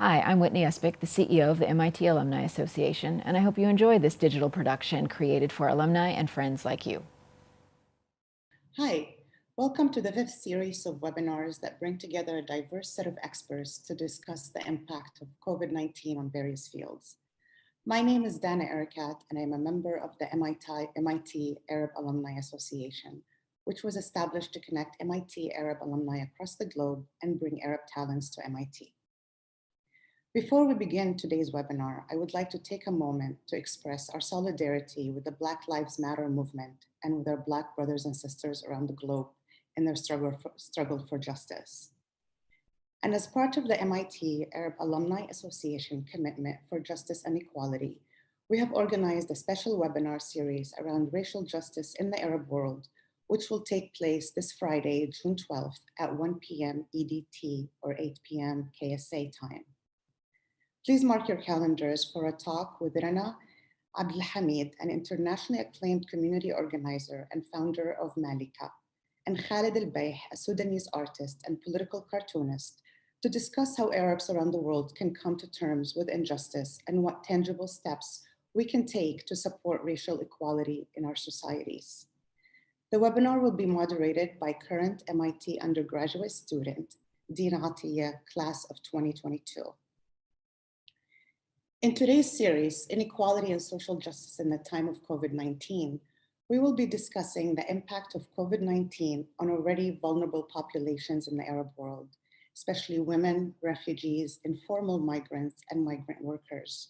Hi, I'm Whitney Espich, the CEO of the MIT Alumni Association, and I hope you enjoy this digital production created for alumni and friends like you. Hi, welcome to the 5th series of webinars that bring together a diverse set of experts to discuss the impact of COVID-19 on various fields. My name is Dana Erekat, and I'm a member of the MIT Arab Alumni Association, which was established to connect MIT Arab alumni across the globe and bring Arab talents to MIT. Before we begin today's webinar, I would like to take a moment to express our solidarity with the Black Lives Matter movement and with our Black brothers and sisters around the globe in their struggle for justice. And as part of the MIT Arab Alumni Association commitment for justice and equality, we have organized a special webinar series around racial justice in the Arab world, which will take place this Friday, June 12th at 1 p.m. EDT or 8 p.m. KSA time. Please mark your calendars for a talk with Dana Erekat, an internationally acclaimed community organizer and founder of Malika, and Khalid al-Bayh, a Sudanese artist and political cartoonist, to discuss how Arabs around the world can come to terms with injustice and what tangible steps we can take to support racial equality in our societies. The webinar will be moderated by current MIT undergraduate student, Dana Erekat, class of 2022. In today's series, Inequality and Social Justice in the Time of COVID-19, we will be discussing the impact of COVID-19 on already vulnerable populations in the Arab world, especially women, refugees, informal migrants, and migrant workers,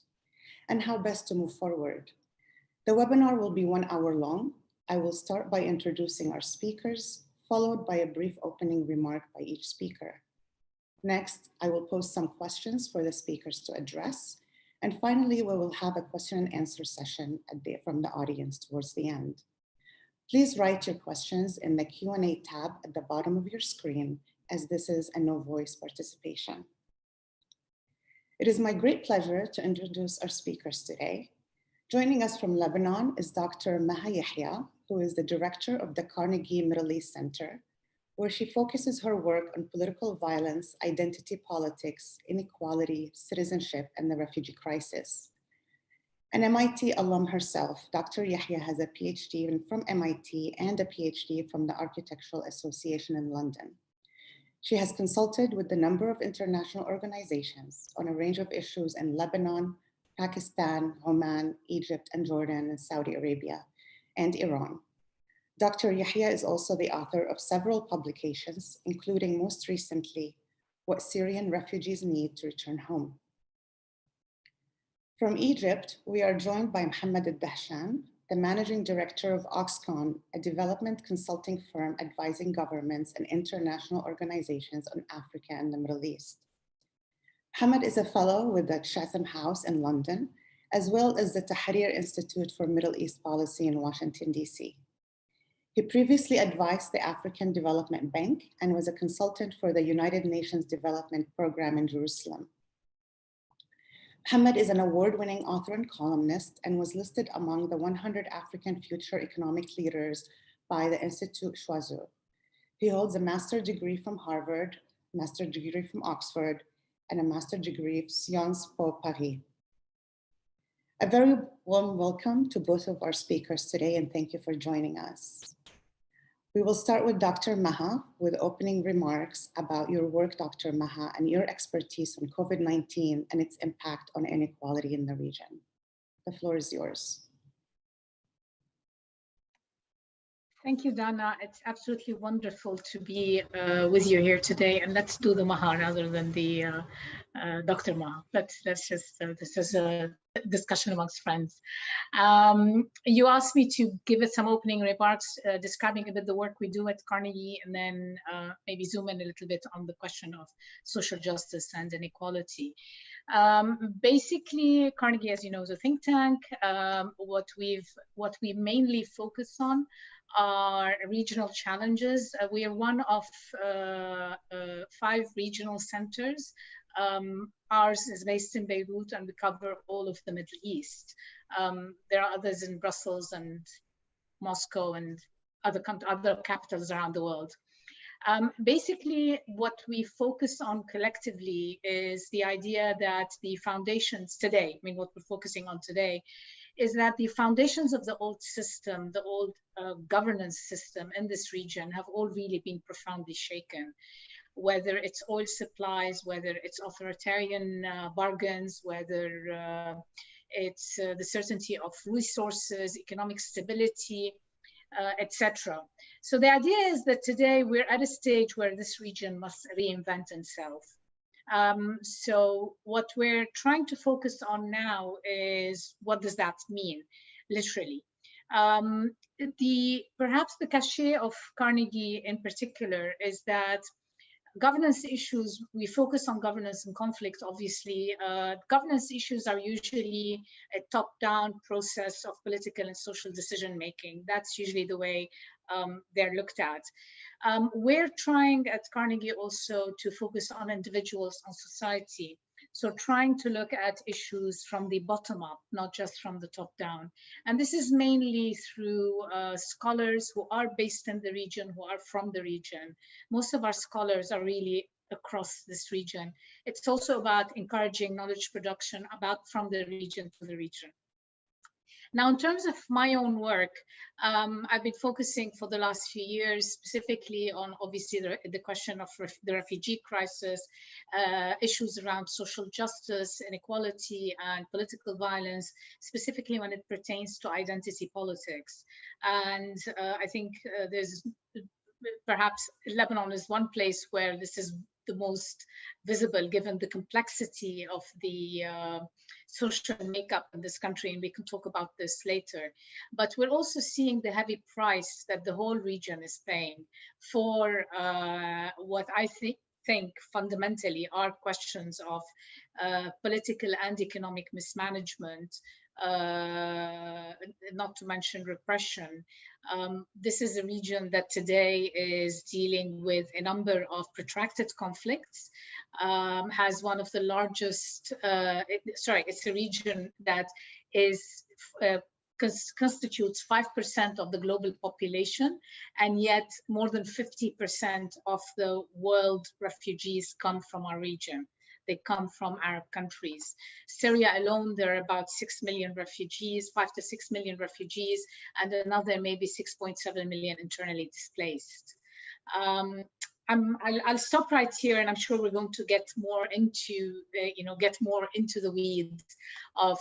and how best to move forward. The webinar will be 1 hour long. I will start by introducing our speakers, followed by a brief opening remark by each speaker. Next, I will pose some questions for the speakers to address. And finally, we will have a question and answer session from the audience towards the end. Please write your questions in the Q&A tab at the bottom of your screen, as this is a no voice participation. It is my great pleasure to introduce our speakers today. Joining us from Lebanon is Dr. Maha Yahya, who is the director of the Carnegie Middle East Center, where she focuses her work on political violence, identity politics, inequality, citizenship, and the refugee crisis. An MIT alum herself, Dr. Yahya has a PhD from MIT and a PhD from the Architectural Association in London. She has consulted with a number of international organizations on a range of issues in Lebanon, Pakistan, Oman, Egypt, and Jordan, and Saudi Arabia, and Iran. Dr. Yahya is also the author of several publications, including most recently, What Syrian Refugees Need to Return Home. From Egypt, we are joined by Mohamed Dahshan, the managing director of OXCON, a development consulting firm advising governments and international organizations on Africa and the Middle East. Mohamed is a fellow with the Chatham House in London, as well as the Tahrir Institute for Middle East Policy in Washington, DC. He previously advised the African Development Bank and was a consultant for the United Nations Development Program in Jerusalem. Mohamed is an award-winning author and columnist and was listed among the 100 African Future Economic Leaders by the Institute Choiseul. He holds a master's degree from Harvard, master's degree from Oxford, and a master's degree from Sciences Po Paris. A very warm welcome to both of our speakers today, and thank you for joining us. We will start with Dr. Maha with opening remarks about your work, Dr. Maha, and your expertise on COVID-19 and its impact on inequality in the region. The floor is yours. Thank you, Dana. It's absolutely wonderful to be with you here today. And let's do the Maha rather than the Dr. Maha. Let's just, this is a discussion amongst friends. You asked me to give it some opening remarks, describing a bit the work we do at Carnegie, and then maybe zoom in a little bit on the question of social justice and inequality. Basically, Carnegie, as you know, is a think tank. What we mainly focus on are regional challenges. We are one of 5 regional centers. Ours is based in Beirut, and we cover all of the Middle East. There are others in Brussels and Moscow and other capitals around the world. Basically, what we focus on collectively is the idea that the foundations today, I mean, what we're focusing on today, is that the foundations of the old system, the old governance system in this region have all really been profoundly shaken. Whether it's oil supplies, whether it's authoritarian bargains, whether it's the certainty of resources, economic stability, etc. So the idea is that today we're at a stage where this region must reinvent itself. So what we're trying to focus on now is, what does that mean, literally? Perhaps the cachet of Carnegie in particular is that governance issues, we focus on governance and conflict, obviously. Governance issues are usually a top-down process of political and social decision-making. That's usually the way they're looked at. We're trying at Carnegie also to focus on individuals, on society. So trying to look at issues from the bottom up, not just from the top down. And this is mainly through scholars who are based in the region, who are from the region. Most of our scholars are really across this region. It's also about encouraging knowledge production from the region to the region. Now, in terms of my own work, I've been focusing for the last few years specifically on, obviously, the question of the refugee crisis, issues around social justice, inequality, and political violence, specifically when it pertains to identity politics. And I think there's perhaps Lebanon is one place where this is the most visible, given the complexity of the social makeup in this country, and we can talk about this later. But we're also seeing the heavy price that the whole region is paying for what I think fundamentally are questions of political and economic mismanagement, not to mention repression. This is a region that today is dealing with a number of protracted conflicts, has one of the largest, it's a region that is constitutes 5% of the global population, and yet more than 50% of the world refugees come from our region. They come from Arab countries. Syria alone, there are about 6 million refugees, 5 to 6 million refugees, and another maybe 6.7 million internally displaced. I'll stop right here, and I'm sure we're going to get more into, the weeds of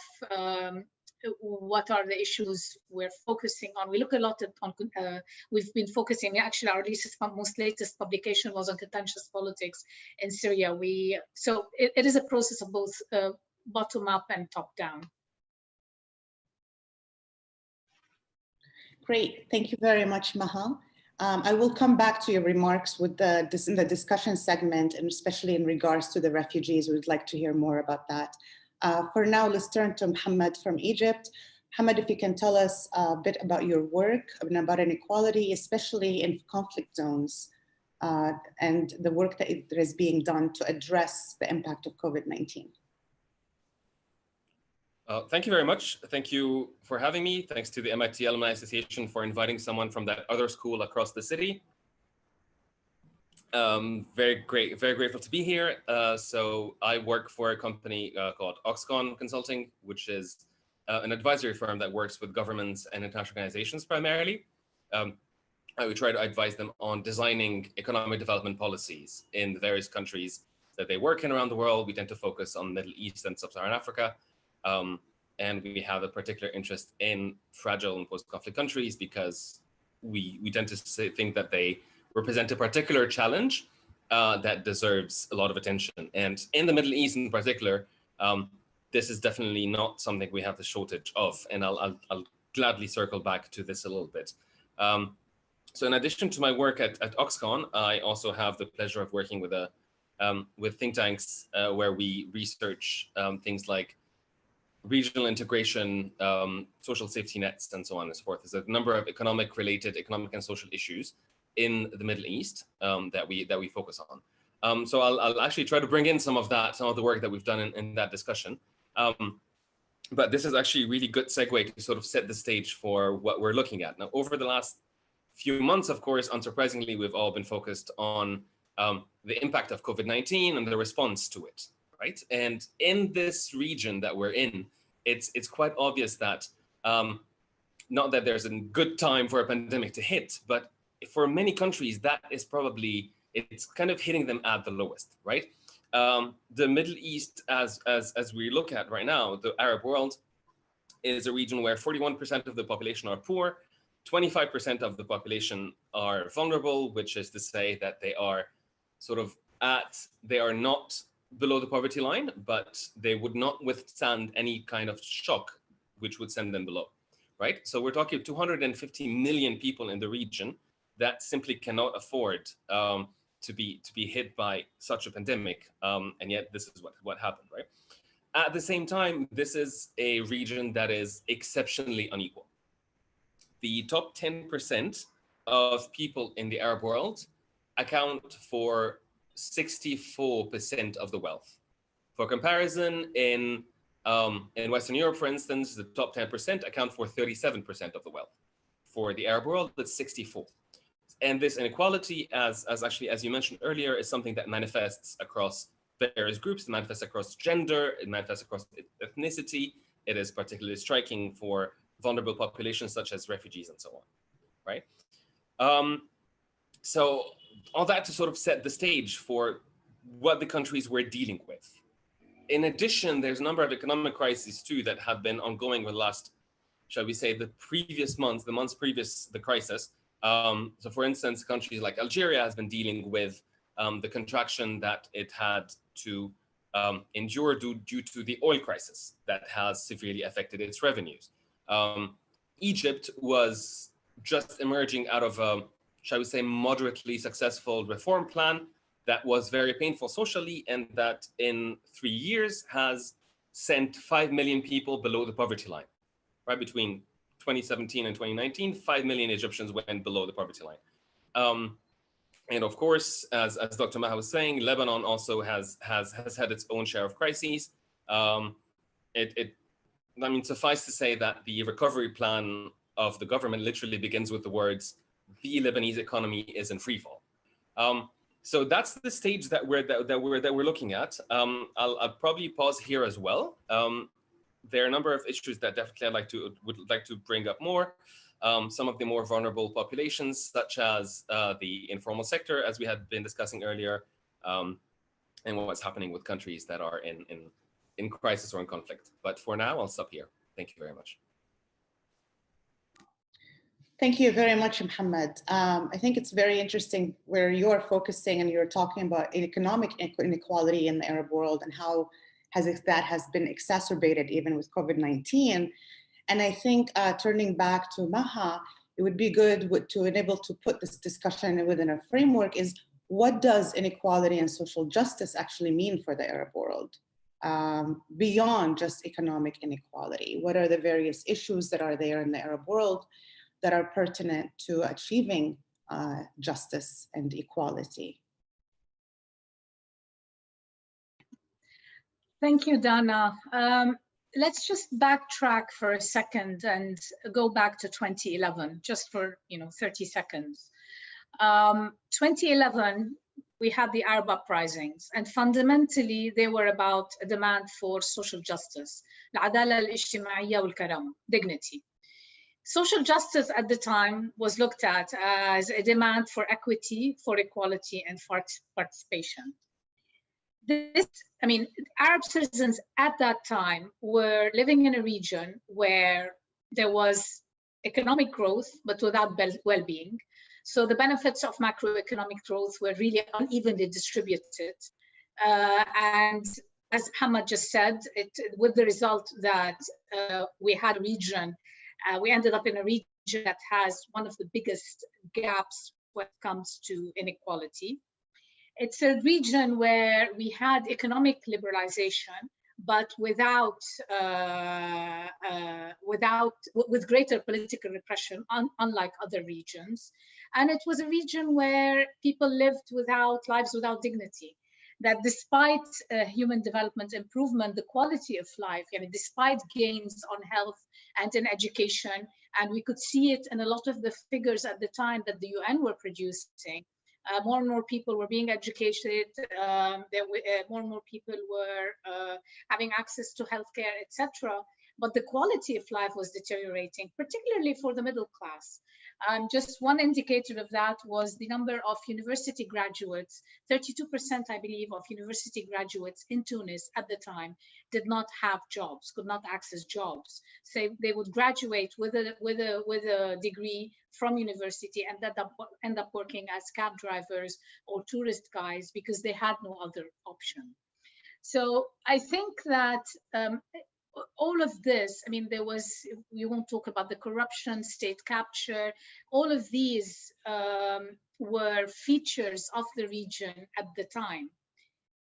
what are the issues we're focusing on. We look a lot on, we've been focusing, actually our most latest publication was on contentious politics in Syria. So it is a process of both bottom up and top down. Great, thank you very much, Maha. I will come back to your remarks in the discussion segment, and especially in regards to the refugees. We'd like to hear more about that. For now, let's turn to Mohamed from Egypt. Mohamed, if you can tell us a bit about your work and about inequality, especially in conflict zones, and the work that is being done to address the impact of COVID-19. Thank you very much. Thank you for having me. Thanks to the MIT Alumni Association for inviting someone from that other school across the city. Very grateful to be here. So I work for a company called OXCON Consulting, which is an advisory firm that works with governments and international organizations primarily. We try to advise them on designing economic development policies in the various countries that they work in around the world. We tend to focus on Middle East and Sub-Saharan Africa. And we have a particular interest in fragile and post-conflict countries because we tend to think that they represent a particular challenge that deserves a lot of attention. And in the Middle East in particular, this is definitely not something we have the shortage of. And I'll gladly circle back to this a little bit. So in addition to my work at OXCON, I also have the pleasure of working with think tanks where we research things like regional integration, social safety nets, and so on and so forth. There's a number of economic and social issues in the Middle East that we focus on. So I'll actually try to bring in some of the work that we've done in that discussion. But this is actually a really good segue to sort of set the stage for what we're looking at. Now, over the last few months, of course, unsurprisingly, we've all been focused on the impact of COVID-19 and the response to it, right? And in this region that we're in, it's quite obvious that not that there's a good time for a pandemic to hit, but for many countries, that is probably, it's kind of hitting them at the lowest, right? The Middle East, as we look at right now, the Arab world is a region where 41% of the population are poor, 25% of the population are vulnerable, which is to say that they are sort of they are not below the poverty line, but they would not withstand any kind of shock which would send them below, right? So we're talking 250 million people in the region that simply cannot afford to be hit by such a pandemic, and yet this is what happened, right? At the same time, this is a region that is exceptionally unequal. The top 10% of people in the Arab world account for 64% of the wealth. For comparison, in Western Europe, for instance, the top 10% account for 37% of the wealth. For the Arab world, it's 64. And this inequality, as you mentioned earlier, is something that manifests across various groups. It manifests across gender, it manifests across ethnicity. It is particularly striking for vulnerable populations such as refugees and so on, right? So all that to sort of set the stage for what the countries were dealing with. In addition, there's a number of economic crises too that have been ongoing with the last, shall we say, the previous months, the months previous the crisis. So for instance, countries like Algeria has been dealing with the contraction that it had to endure due to the oil crisis that has severely affected its revenues. Egypt was just emerging out of a, shall we say, moderately successful reform plan that was very painful socially, and that in 3 years has sent 5 million people below the poverty line, right? Between 2017 and 2019, 5 million Egyptians went below the poverty line. And of course, as Dr. Maha was saying, Lebanon also has had its own share of crises. I mean, suffice to say that the recovery plan of the government literally begins with the words, "The Lebanese economy is in free fall." So that's the stage that we're looking at. I'll probably pause here as well. There are a number of issues that definitely would like to bring up more. Some of the more vulnerable populations, such as the informal sector, as we had been discussing earlier, and what's happening with countries that are in crisis or in conflict. But for now, I'll stop here. Thank you very much. Thank you very much, Mohamed. I think it's very interesting where you're focusing and you're talking about economic inequality in the Arab world and how that has been exacerbated even with COVID-19. And I think turning back to Maha, it would be good to enable to put this discussion within a framework is, what does inequality and social justice actually mean for the Arab world? Beyond just economic inequality, what are the various issues that are there in the Arab world that are pertinent to achieving justice and equality? Thank you, Dana. Let's just backtrack for a second and go back to 2011, just for 30 seconds. 2011, we had the Arab uprisings, and fundamentally they were about a demand for social justice, العدالة الاجتماعية والكرامة, dignity. Social justice at the time was looked at as a demand for equity, for equality, and for participation. Arab citizens at that time were living in a region where there was economic growth, but without well-being. So the benefits of macroeconomic growth were really unevenly distributed. And as Mohamed just said, with the result that we had a region, we ended up in a region that has one of the biggest gaps when it comes to inequality. It's a region where we had economic liberalization, but with greater political repression, unlike other regions. And it was a region where people lived lives without dignity. that despite human development improvement, the quality of life, despite gains on health and in education, and we could see it in a lot of the figures at the time that the UN were producing, more and more people were being educated, more and more people were having access to healthcare, etc. But the quality of life was deteriorating, particularly for the middle class. Just one indicator of that was the number of university graduates. 32%, I believe, of university graduates in Tunis at the time did not have jobs, could not access jobs. So they would graduate with a degree from university and end up working as cab drivers or tourist guides because they had no other option. So I think that all of this, there was, we won't talk about the corruption, state capture, all of these were features of the region at the time.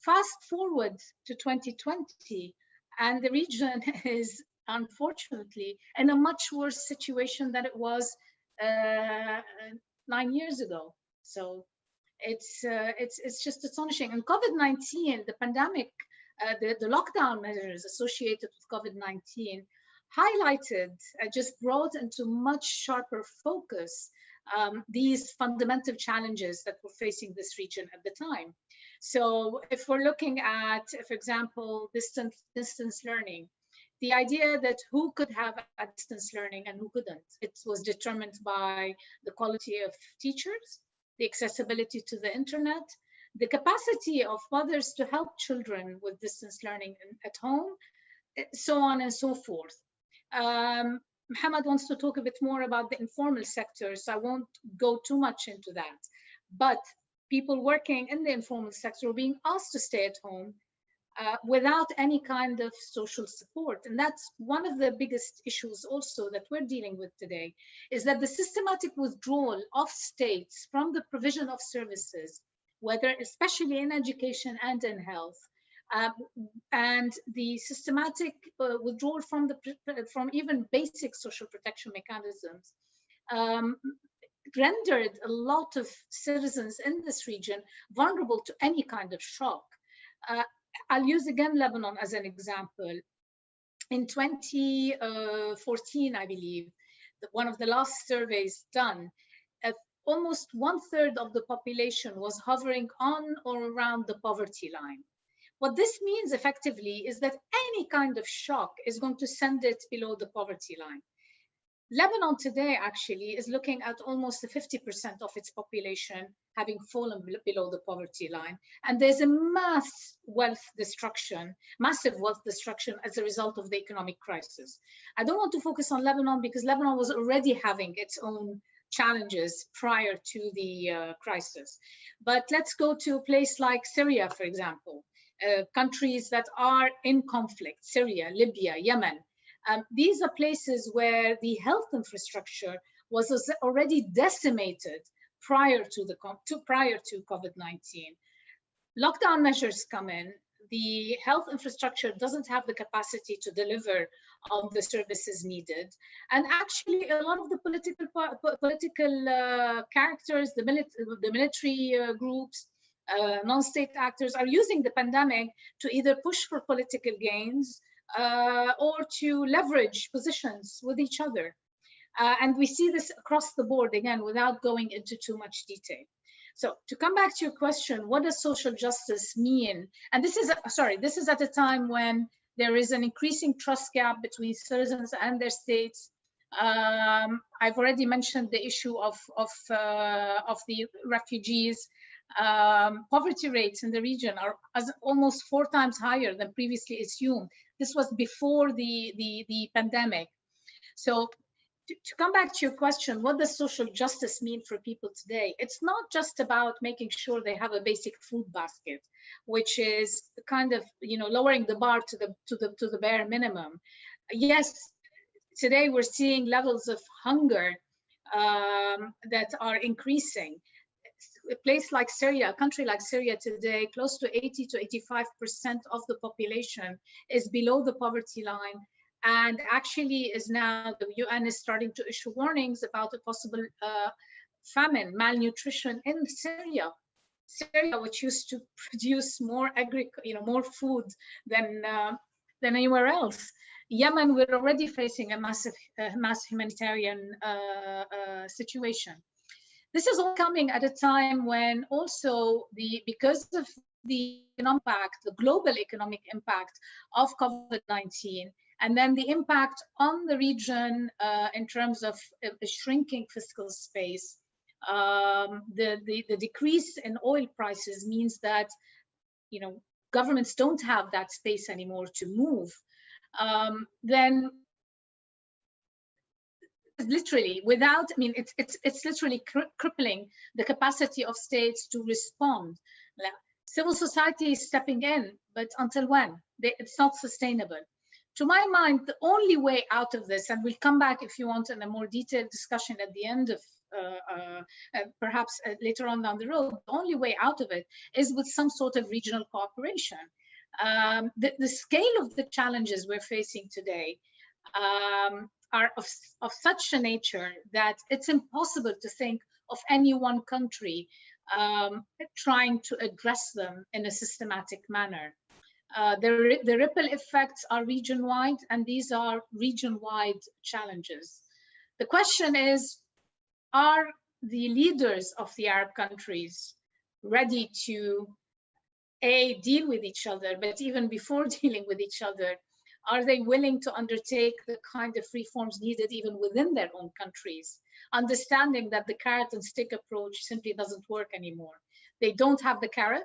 Fast forward to 2020, and the region is unfortunately in a much worse situation than it was 9 years ago. So it's just astonishing. And COVID-19, the pandemic, the lockdown measures associated with COVID-19 highlighted, just brought into much sharper focus these fundamental challenges that were facing this region at the time. So if we're looking at, for example, distance learning, the idea that who could have a distance learning and who couldn't, it was determined by the quality of teachers, the accessibility to the internet, the capacity of mothers to help children with distance learning at home, so on and so forth. Mohamed wants to talk a bit more about the informal sector, so I won't go too much into that. But people working in the informal sector are being asked to stay at home without any kind of social support. And that's one of the biggest issues also that we're dealing with today, is that the systematic withdrawal of states from the provision of services, whether especially in education and in health, and the systematic withdrawal from even basic social protection mechanisms, rendered a lot of citizens in this region vulnerable to any kind of shock. I'll use again Lebanon as an example. In 2014, I believe, one of the last surveys done, almost 1/3 of the population was hovering on or around the poverty line. What this means effectively is that any kind of shock is going to send it below the poverty line. Lebanon today actually is looking at almost 50% of its population having fallen below the poverty line. And there's a massive wealth destruction as a result of the economic crisis. I don't want to focus on Lebanon because Lebanon was already having its own challenges prior to the crisis. But let's go to a place like Syria, for example, countries that are in conflict, Syria, Libya, Yemen. These are places where the health infrastructure was already decimated prior to COVID-19. Lockdown measures come in. The health infrastructure doesn't have the capacity to deliver on the services needed. And actually, a lot of the political characters, the military groups, non-state actors are using the pandemic to either push for political gains or to leverage positions with each other. And we see this across the board, again, without going into too much detail. So to come back to your question, what does social justice mean? And this is at a time when there is an increasing trust gap between citizens and their states. I've already mentioned the issue of the refugees. Poverty rates in the region are almost 4 times higher than previously assumed. This was before the pandemic. So to come back to your question, what does social justice mean for people today? It's not just about making sure they have a basic food basket, which is kind of lowering the bar to the bare minimum. Yes, today we're seeing levels of hunger that are increasing. A place like Syria, a country like Syria today, close to 80 to 85% of the population is below the poverty line. And actually is now, the UN is starting to issue warnings about a possible famine, malnutrition in Syria. Syria, which used to produce more more food than anywhere else. Yemen, we're already facing a mass humanitarian situation. This is all coming at a time when also because of the impact, the global economic impact of COVID-19, and then the impact on the region in terms of a shrinking fiscal space. The decrease in oil prices means that governments don't have that space anymore to move. Then literally it's literally crippling the capacity of states to respond. Civil society is stepping in, but until when? It's not sustainable. To my mind, the only way out of this, and we'll come back if you want in a more detailed discussion at the end of perhaps later on down the road, the only way out of it is with some sort of regional cooperation. The scale of the challenges we're facing today are of such a nature that it's impossible to think of any one country trying to address them in a systematic manner. The ripple effects are region-wide, and these are region-wide challenges. The question is, are the leaders of the Arab countries ready to deal with each other, but even before dealing with each other, are they willing to undertake the kind of reforms needed even within their own countries, understanding that the carrot and stick approach simply doesn't work anymore? They don't have the carrot,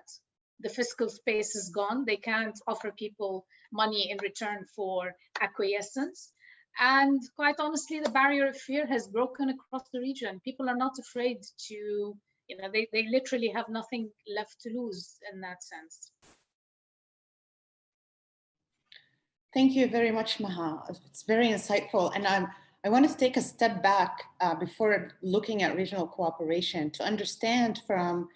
the fiscal space is gone, they can't offer people money in return for acquiescence. And quite honestly, the barrier of fear has broken across the region. People are not afraid to, they literally have nothing left to lose in that sense. Thank you very much, Maha. It's very insightful. And I want to take a step back before looking at regional cooperation to understand from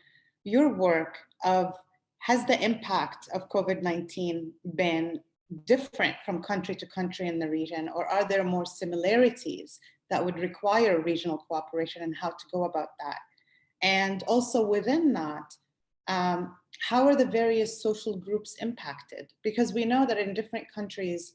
your work has the impact of COVID-19 been different from country to country in the region, or are there more similarities that would require regional cooperation, and how to go about that? And also within that, how are the various social groups impacted? Because we know that in different countries,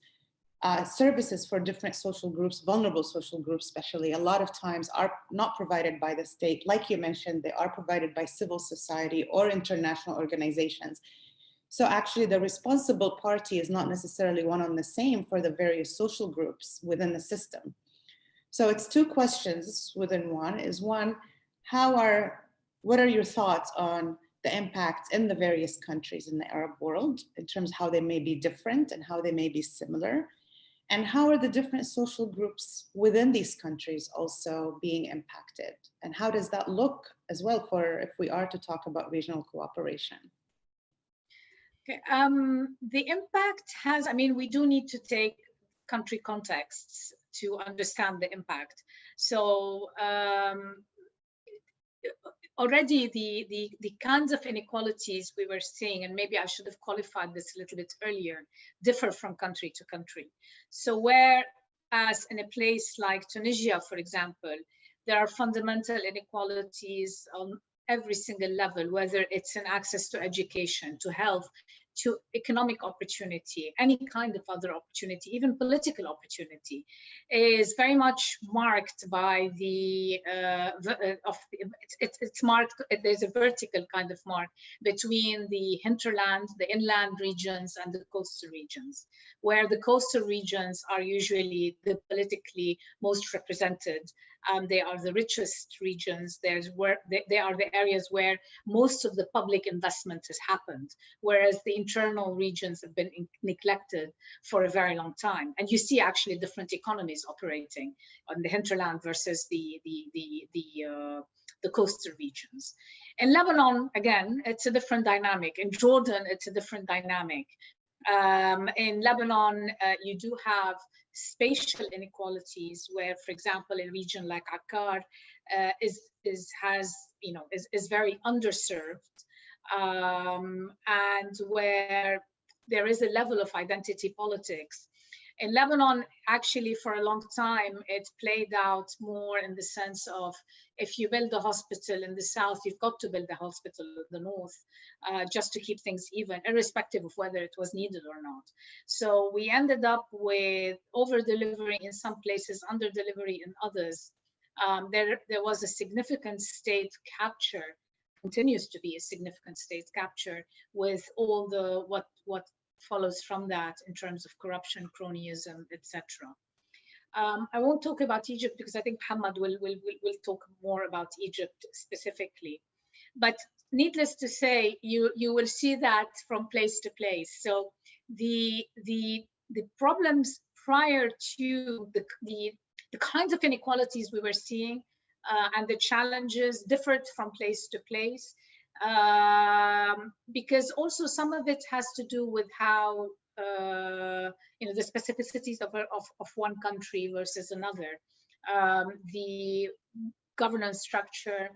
services for different social groups, vulnerable social groups especially, a lot of times are not provided by the state. Like you mentioned, they are provided by civil society or international organizations. So actually the responsible party is not necessarily one and the same for the various social groups within the system. So it's two questions within one. Is one, what are your thoughts on the impacts in the various countries in the Arab world in terms of how they may be different and how they may be similar? And how are the different social groups within these countries also being impacted? And how does that look as well for if we are to talk about regional cooperation? Okay. The impact has, we do need to take country contexts to understand the impact. So already the kinds of inequalities we were seeing, and maybe I should have qualified this a little bit earlier, differ from country to country. So whereas in a place like Tunisia, for example, there are fundamental inequalities on every single level, whether it's in access to education, to health, to economic opportunity, any kind of other opportunity, even political opportunity, is very much marked by it's marked, there's a vertical kind of mark between the hinterland, the inland regions, and the coastal regions, where the coastal regions are usually the politically most represented. They are the richest regions. They are the areas where most of the public investment has happened, whereas the internal regions have been neglected for a very long time. And you see actually different economies operating on the hinterland versus the coastal regions. In Lebanon, again, it's a different dynamic. In Jordan, it's a different dynamic. In Lebanon, you do have spatial inequalities where, for example, a region like Akkar is very underserved, and where there is a level of identity politics In Lebanon, actually, for a long time, it played out more in the sense of, if you build a hospital in the south, you've got to build a hospital in the north, just to keep things even, irrespective of whether it was needed or not. So we ended up with over-delivering in some places, under-delivery in others. There was a significant state capture, continues to be a significant state capture, with all the what follows from that in terms of corruption, cronyism, etc. I won't talk about Egypt because I think Mohamed will talk more about Egypt specifically. But needless to say, you will see that from place to place. So the problems prior to the kinds of inequalities we were seeing and the challenges differed from place to place, because also some of it has to do with how the specificities of one country versus another, the governance structure,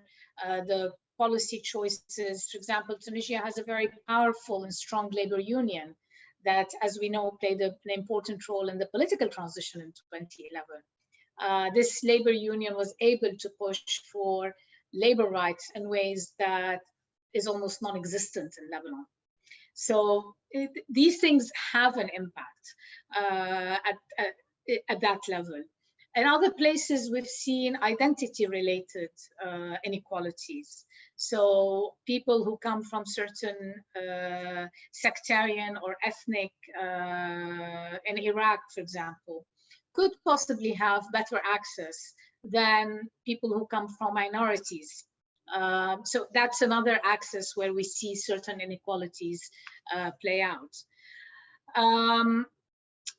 the policy choices. For example, Tunisia has a very powerful and strong labor union that, as we know, played an important role in the political transition in 2011. This labor union was able to push for labor rights in ways that is almost non-existent in Lebanon. So these things have an impact at that level. In other places, we've seen identity-related inequalities. So people who come from certain sectarian or ethnic, in Iraq, for example, could possibly have better access than people who come from minorities. So that's another axis where we see certain inequalities play out.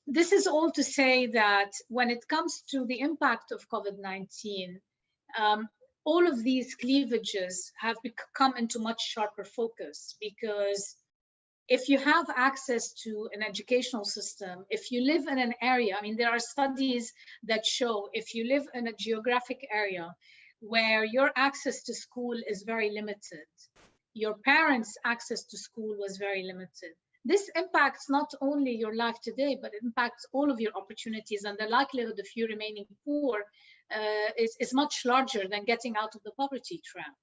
This is all to say that when it comes to the impact of COVID-19, all of these cleavages have come into much sharper focus, because if you have access to an educational system, if you live in an area, I mean, there are studies that show if you live in a geographic area where your access to school is very limited, your parents' access to school was very limited, this impacts not only your life today, but it impacts all of your opportunities, and the likelihood of you remaining poor is much larger than getting out of the poverty trap.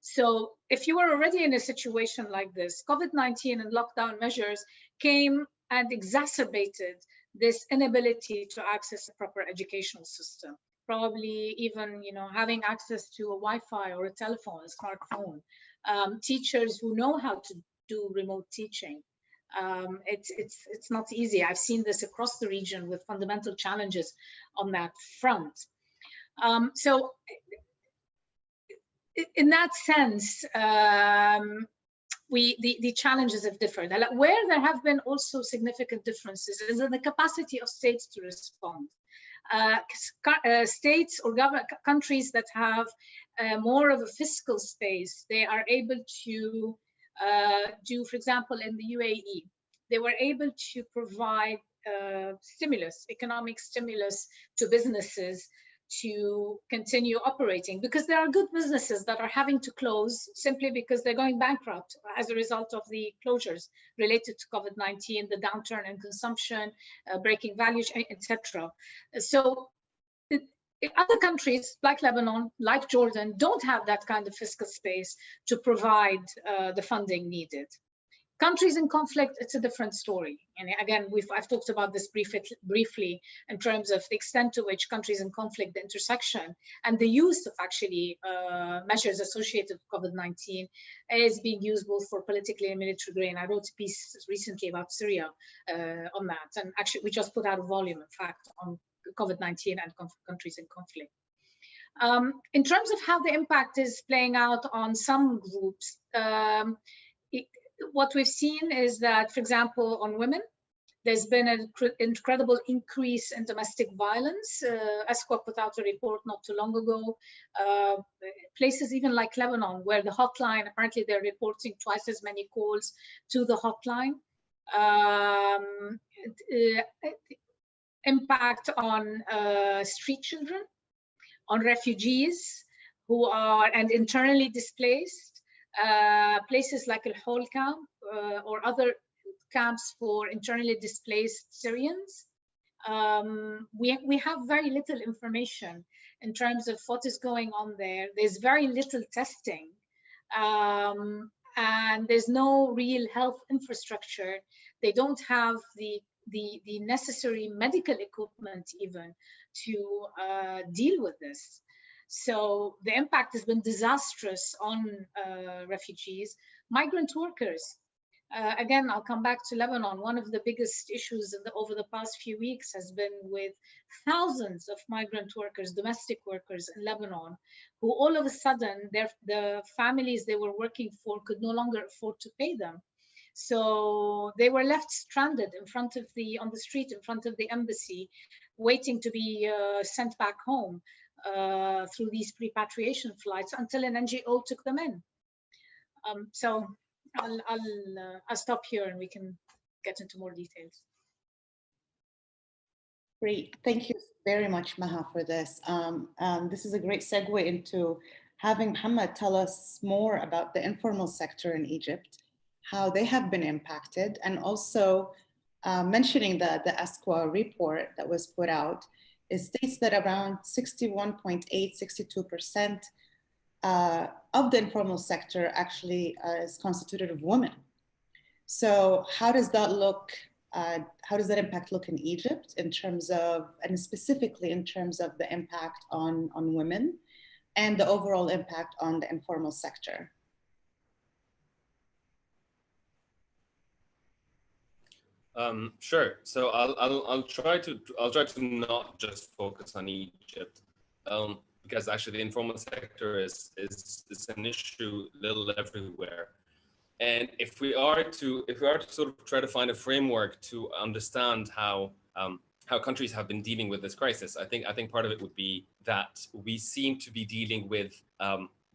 So if you were already in a situation like this, COVID-19 and lockdown measures came and exacerbated this inability to access a proper educational system. Probably even, having access to a Wi-Fi or a telephone, a smartphone. Teachers who know how to do remote teaching. It's not easy. I've seen this across the region with fundamental challenges on that front. So in that sense, the challenges have differed. Where there have been also significant differences is in the capacity of states to respond. States or countries that have more of a fiscal space, they are able to do, for example, in the UAE, they were able to provide economic stimulus to businesses to continue operating, because there are good businesses that are having to close simply because they're going bankrupt as a result of the closures related to COVID-19, the downturn in consumption, breaking values, etc. So other countries like Lebanon, like Jordan, don't have that kind of fiscal space to provide the funding needed. Countries in conflict, it's a different story. And again, I've talked about this briefly in terms of the extent to which countries in conflict, the intersection and the use of actually measures associated with COVID-19 is being used both for politically and military gain. I wrote a piece recently about Syria on that. And actually, we just put out a volume, in fact, on COVID-19 and countries in conflict. In terms of how the impact is playing out on some groups, what we've seen is that, for example, on women, there's been an incredible increase in domestic violence. ESCO put out a report not too long ago. Places even like Lebanon, where the hotline, apparently they're reporting twice as many calls to the hotline. Impact on street children, on refugees who are and internally displaced. Places like Al Hol camp or other camps for internally displaced Syrians. We have very little information in terms of what is going on there. There's very little testing, and there's no real health infrastructure. They don't have the necessary medical equipment even to deal with this. So the impact has been disastrous on refugees, migrant workers. Again, I'll come back to Lebanon. One of the biggest issues over the past few weeks has been with thousands of migrant workers, domestic workers in Lebanon, who all of a sudden, the families they were working for could no longer afford to pay them. So they were left stranded on the street in front of the embassy, waiting to be sent back home through these repatriation flights until an NGO took them in. So I'll stop here and we can get into more details. Great, thank you very much, Maha, for this. This is a great segue into having Mohamed tell us more about the informal sector in Egypt, how they have been impacted, and also mentioning that the ESCWA report that was put out, it states that around 61.8, 62% of the informal sector actually is constituted of women. So how does that look? How does that impact look in Egypt in terms of, and specifically in terms of the impact on women and the overall impact on the informal sector? Sure. So I'll try to not just focus on Egypt, because actually the informal sector is an issue little everywhere. And if we are to sort of try to find a framework to understand how countries have been dealing with this crisis, I think part of it would be that we seem to be dealing with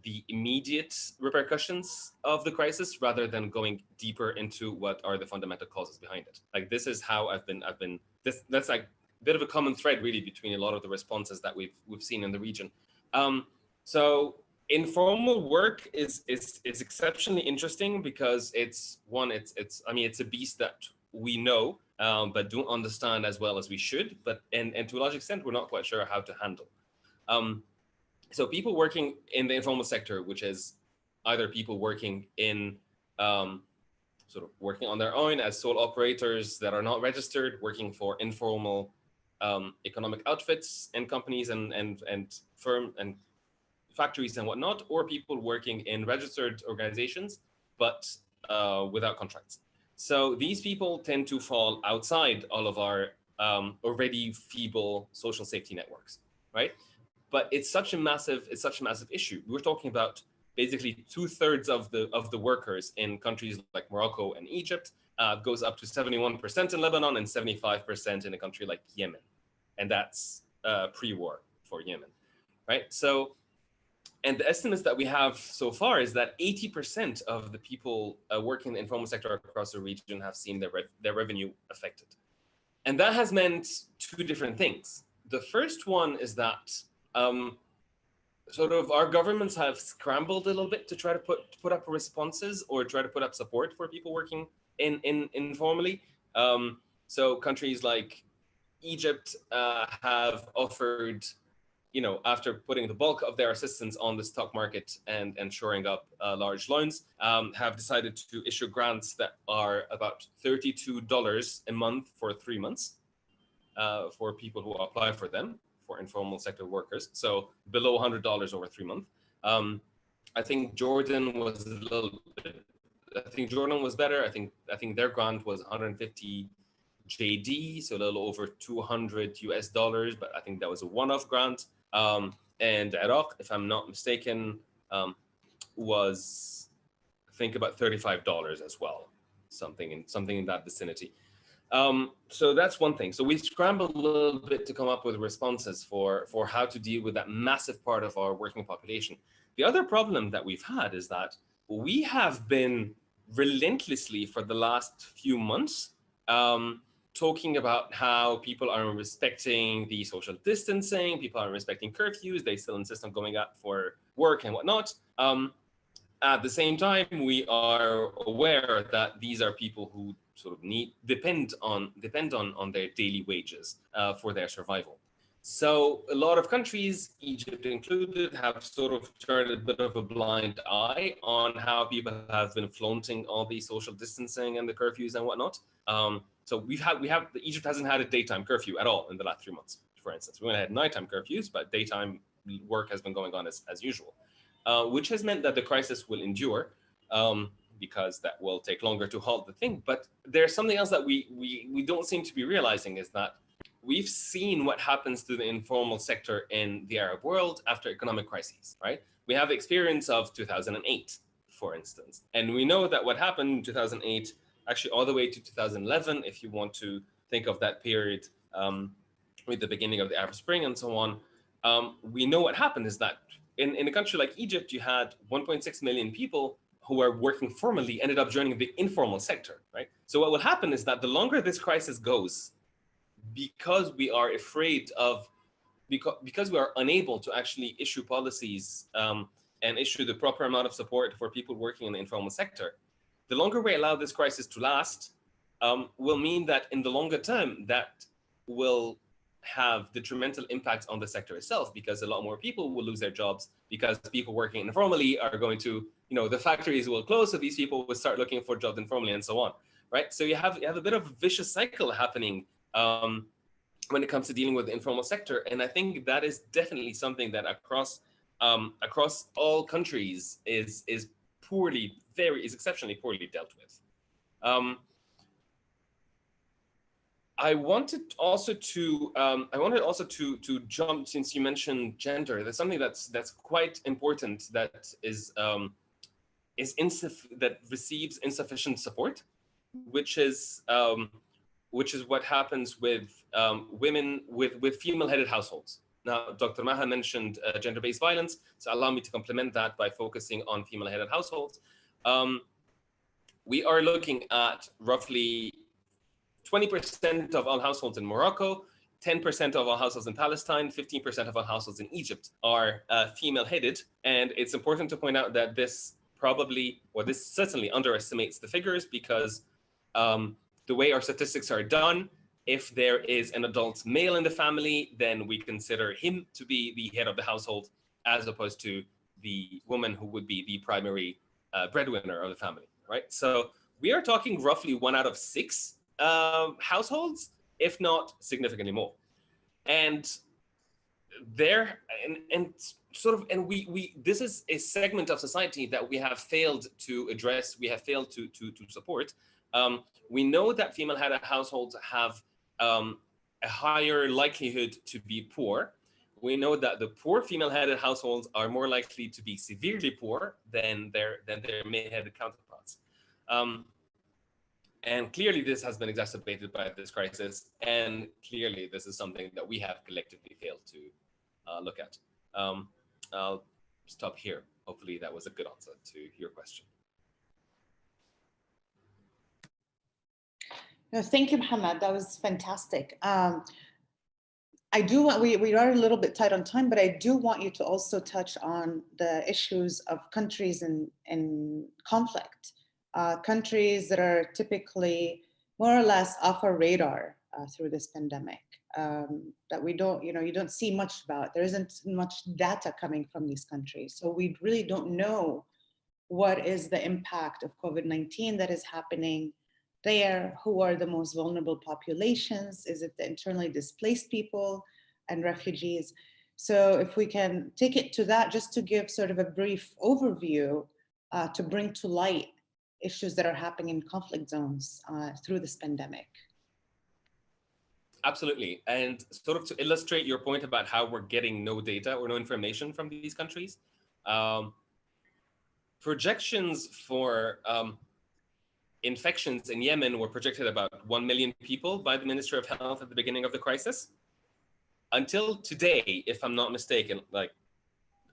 the immediate repercussions of the crisis rather than going deeper into what are the fundamental causes behind it. Like, this is how that's like a bit of a common thread really between a lot of the responses that we've seen in the region. So informal work is exceptionally interesting because it's a beast that we know but don't understand as well as we should, but and to a large extent we're not quite sure how to handle. So people working in the informal sector, which is either people working in sort of working on their own as sole operators that are not registered, working for informal economic outfits and companies and firm and factories and whatnot, or people working in registered organizations but without contracts. So these people tend to fall outside all of our already feeble social safety networks, right? But it's such a massive issue. We're talking about basically 2/3 of the workers in countries like Morocco and Egypt. Goes up to 71% in Lebanon and 75% in a country like Yemen, and that's pre-war for Yemen, right? So, and the estimates that we have so far is that 80% of the people working in the informal sector across the region have seen their revenue affected, and that has meant two different things. The first one is that sort of our governments have scrambled a little bit to try to put up responses or try to put up support for people working in informally. So countries like Egypt have offered, after putting the bulk of their assistance on the stock market and shoring up large loans, have decided to issue grants that are about $32 a month for 3 months for people who apply for them, for informal sector workers, so below $100 over 3 months. I think Jordan was a little bit. I think Jordan was better. I think their grant was 150 JD, so a little over $200 US, but I think that was a one-off grant. And Iraq, if I'm not mistaken, was I think about $35 as well, something in that vicinity. So that's one thing. So we scrambled a little bit to come up with responses for how to deal with that massive part of our working population. The other problem that we've had is that we have been relentlessly for the last few months talking about how people aren't respecting the social distancing, people aren't respecting curfews, they still insist on going out for work and whatnot. At the same time, we are aware that these are people who sort of depend on their daily wages for their survival. So a lot of countries, Egypt included, have sort of turned a bit of a blind eye on how people have been flaunting all the social distancing and the curfews and whatnot. So Egypt hasn't had a daytime curfew at all in the last 3 months, for instance. We only had nighttime curfews, but daytime work has been going on as usual, which has meant that the crisis will endure because that will take longer to halt the thing. But there's something else that we don't seem to be realizing, is that we've seen what happens to the informal sector in the Arab world after economic crises, right? We have the experience of 2008, for instance. And we know that what happened in 2008, actually all the way to 2011, if you want to think of that period with the beginning of the Arab Spring and so on, we know what happened is that in a country like Egypt, you had 1.6 million people who are working formally ended up joining the informal sector, right? So what will happen is that the longer this crisis goes, because we are afraid of, because we are unable to actually issue policies and issue the proper amount of support for people working in the informal sector, the longer we allow this crisis to last will mean that in the longer term, that will have detrimental impacts on the sector itself, because a lot more people will lose their jobs, because people working informally are going to, the factories will close, so these people will start looking for jobs informally and so on, right? So you have a bit of a vicious cycle happening when it comes to dealing with the informal sector. And I think that is definitely something that across all countries is exceptionally poorly dealt with. I wanted also to jump, since you mentioned gender, there's something that's quite important that that receives insufficient support, which is what happens with women with female-headed households. Now, Dr. Maha mentioned gender-based violence, so allow me to complement that by focusing on female-headed households. We are looking at roughly 20% of all households in Morocco, 10% of all households in Palestine, 15% of all households in Egypt are female-headed. And it's important to point out that this certainly underestimates the figures, because the way our statistics are done, if there is an adult male in the family, then we consider him to be the head of the household, as opposed to the woman who would be the primary breadwinner of the family, right? So we are talking roughly 1 out of 6 households, if not significantly more. And this is a segment of society that we have failed to address, we have failed to support. We know that female-headed households have a higher likelihood to be poor. We know that the poor female-headed households are more likely to be severely poor than their male-headed counterparts. And clearly this has been exacerbated by this crisis. And clearly this is something that we have collectively failed to look at. I'll stop here. Hopefully that was a good answer to your question. No, thank you, Mohamed. That was fantastic. We are a little bit tight on time, but I do want you to also touch on the issues of countries in conflict. Countries that are typically more or less off our radar through this pandemic, that we don't, you don't see much about. There isn't much data coming from these countries. So we really don't know what is the impact of COVID-19 that is happening there. Who are the most vulnerable populations? Is it the internally displaced people and refugees? So if we can take it to that, just to give sort of a brief overview to bring to light issues that are happening in conflict zones through this pandemic. Absolutely. And sort of to illustrate your point about how we're getting no data or no information from these countries, projections for infections in Yemen were projected about 1 million people by the Ministry of Health at the beginning of the crisis. Until today, if I'm not mistaken, like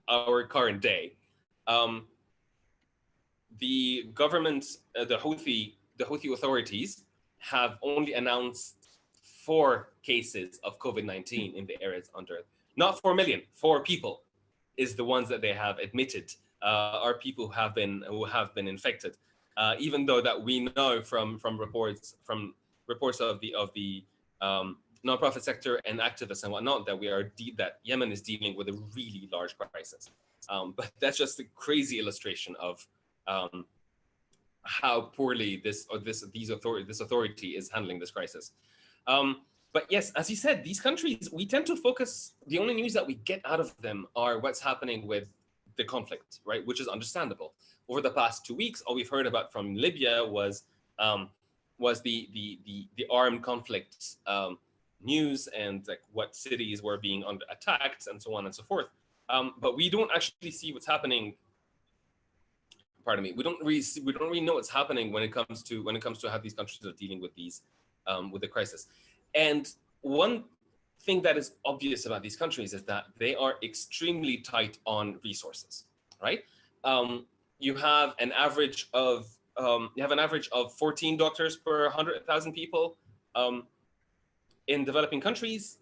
our current day, the government, the Houthi authorities have only announced 4 cases of COVID-19 in the areas under, not 4 million, 4 people is the ones that they have admitted are people who have been infected. even though that we know from reports of the nonprofit sector and activists and whatnot that that Yemen is dealing with a really large crisis. But that's just a crazy illustration of how poorly this authority is handling this crisis. But yes, as you said, these countries, we tend to focus, the only news that we get out of them are what's happening with the conflict, right? Which is understandable. Over the past 2 weeks, all we've heard about from Libya was the armed conflict news and like what cities were being attacked and so on and so forth. But we don't actually see what's happening. Pardon me. We don't really know what's happening when it comes to how these countries are dealing with these with the crisis. And one thing that is obvious about these countries is that they are extremely tight on resources, right? You have an average of 14 doctors per 100,000 people in developing countries.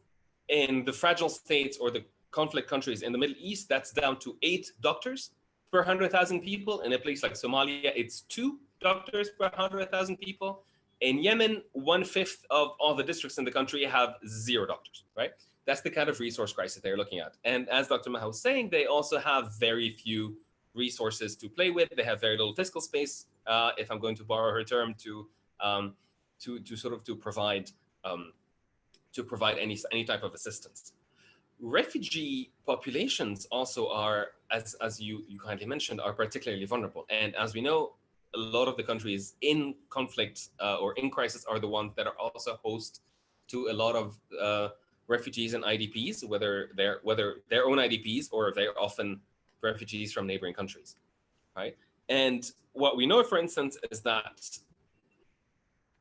In the fragile states or the conflict countries in the Middle East, that's down to 8 doctors per 100,000 people. In a place like Somalia, it's 2 doctors per 100,000 people. In Yemen, 1/5 of all the districts in the country have 0 doctors, right? That's the kind of resource crisis they're looking at. And as Dr. Maha was saying, they also have very few resources to play with. They have very little fiscal space, if I'm going to borrow her term, to provide any type of assistance. Refugee populations also are, as you kindly mentioned, are particularly vulnerable. And as we know, a lot of the countries in conflict or in crisis are the ones that are also host to a lot of refugees and IDPs, whether they're their own IDPs or they're often refugees from neighboring countries, right? And what we know, for instance, is that